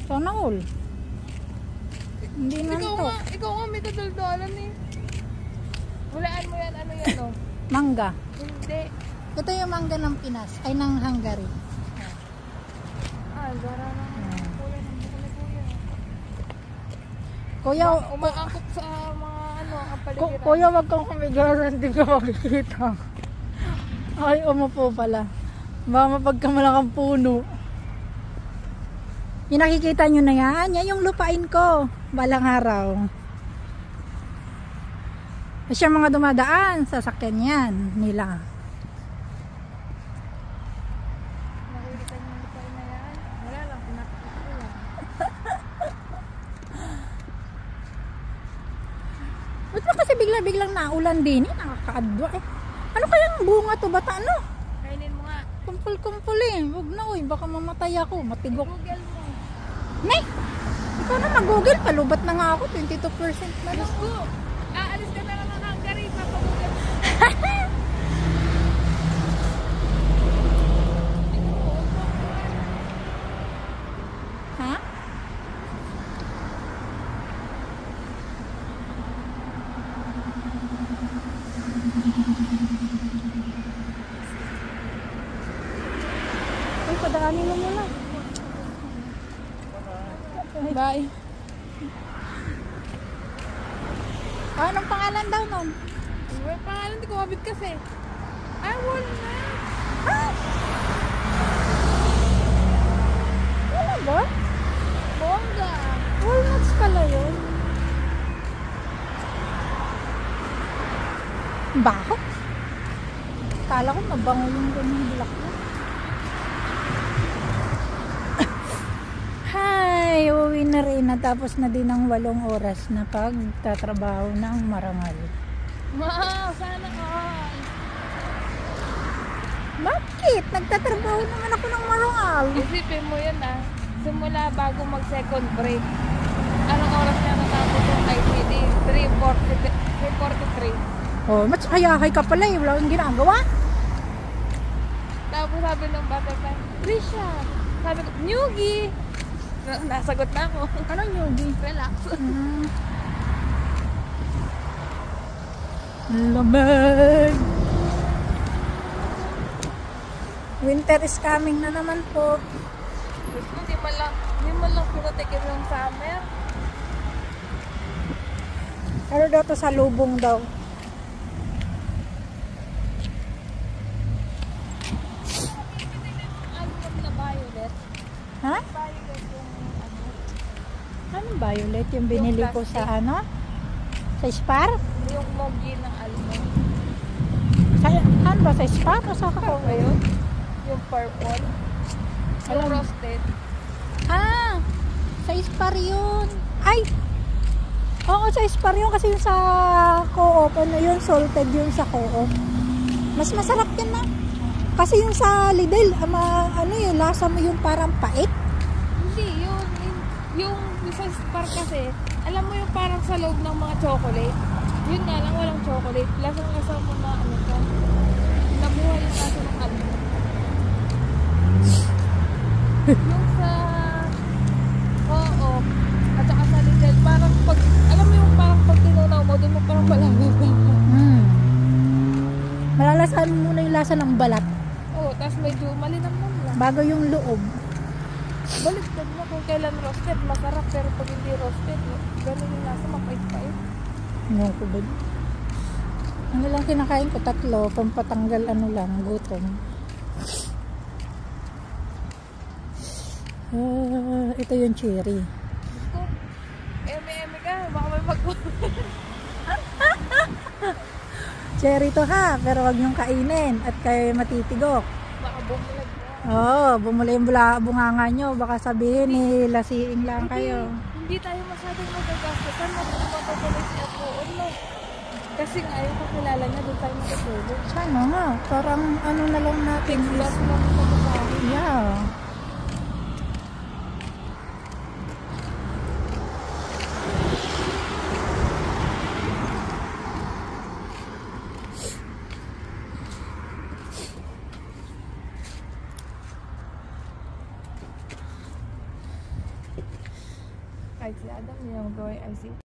Sana all. Hindi man to. Ikaw nga may kadaldalan eh. Hulaan mo yan, ano yan oh? Mangga. Hindi. Ito yung mangga ng Pinas, ay ng Hungary. Gara ng kuya ng kuya. Kuya, umaangkop sa mga ano, ang paligiran. Kuya, wag kang kumigaran, hindi ka makikita. Ay, umupo pala. Baka mapagkamalang ang puno. Yung nakikita nyo na yan, yan yung lupain ko. Balang araw. Kasi yung mga dumadaan, sasakyan yan nila. Nakikita nyo yung lupain na yan? Wala lang, pinakita ko lang. Ba't ba kasi bigla-biglang naulan din? Nakakaadwa eh. Ano kayang bunga to? Bata ano? Kainin mo nga. Kumpul-kumpul eh. Huwag na uy, baka mamatay ako. Matigok. Google mo. Nay! Ikaw na mag-google. Palubat na nga ako. 22% na lang. Gusto! Aalis ka na lang ng Hungary. Papagugel. Ha? Uy, padaanin mo muna. Bye. Anong pangalan daw nun? May pangalan, hindi ko mabit kasi. Ay, wala na. Ha? Wala ba? Bongga. Walnuts pala yun. Baho? Kala ko mabango yung ganyung bulak na. Hi! Uwi na rin. Natapos na din ang 8 oras na pagtatrabaho ng marangal. Wow, sana all. Bakit? Nagtatrabaho naman ako ng marangal. Isipin mo yun ah. Simula bago mag second break. Anong oras na natapos yung IPD? 3:43. Oh, mas hayahay ka pala eh. Wala kang ginagawa. Tapos sabi ng butterfly, Trisha, sabi ko, Nyugi! Nasagot na ako. Anong yogi? Relax. Lamig! Winter is coming na naman po. Gusto, di man lang pinatikin yung summer. Ano daw to sa lubong daw? Album na violet. Ha? Violet yung ano. Anong violet? Yung binili ko plastic. sa ano? Sa Spar? Yung mogi ng album. Sa, ano ba? Sa Spar o sa Ano ako? ba yun? Yung purple. Yung Alam. roasted. Ah! Sa Spar yun. Ay! Oo, sa Spar yun kasi yung sa Co-op. Ano yun? Salted yun sa Co-op. Mas masarap yan na. Kasi yung sa Lidl, ano yun, lasa mo yung parang pait. Hindi, yung sa Spar kasi, alam mo yung parang sa loob ng mga chocolate. Yun nga lang, walang chocolate. Lasang-lasa mo na, ano ka, nabuhay yung lasa ng album. Yung sa Oo, at saka sa Lidl, parang pag, alam mo yung parang pag tinunaw mo, doon mo parang malangit ka. Malalasahan mo muna yung lasa ng balat. Oo, tapos medyo malinamnam lang. Bago yung loob. Baliktad mo kung kailan roasted, masarap. Pero pag hindi roasted, ganun yung lasa, mapait-pait. Ano ko ba? Ano lang kinakain ko? 3, pampatanggal ano lang, gutom. Ito yung cherry. Gusto, eme-eme ka, baka may Cherry to ha, pero wag niyong kainin at kayo matitigok. baka bumulag mo. Oo, bumula yung bunganga nyo. Baka sabihin lasiing lang kayo. Hindi tayo masyadong magagastusan, matutuloy siya po. No? Kasi nga, yung kakilala niya, doon tayo matutulog. Sana nga, parang ano na lang natin. Plus lang sa mukha. Yeah. Kahit si Adam, hindi na magawa yung IC.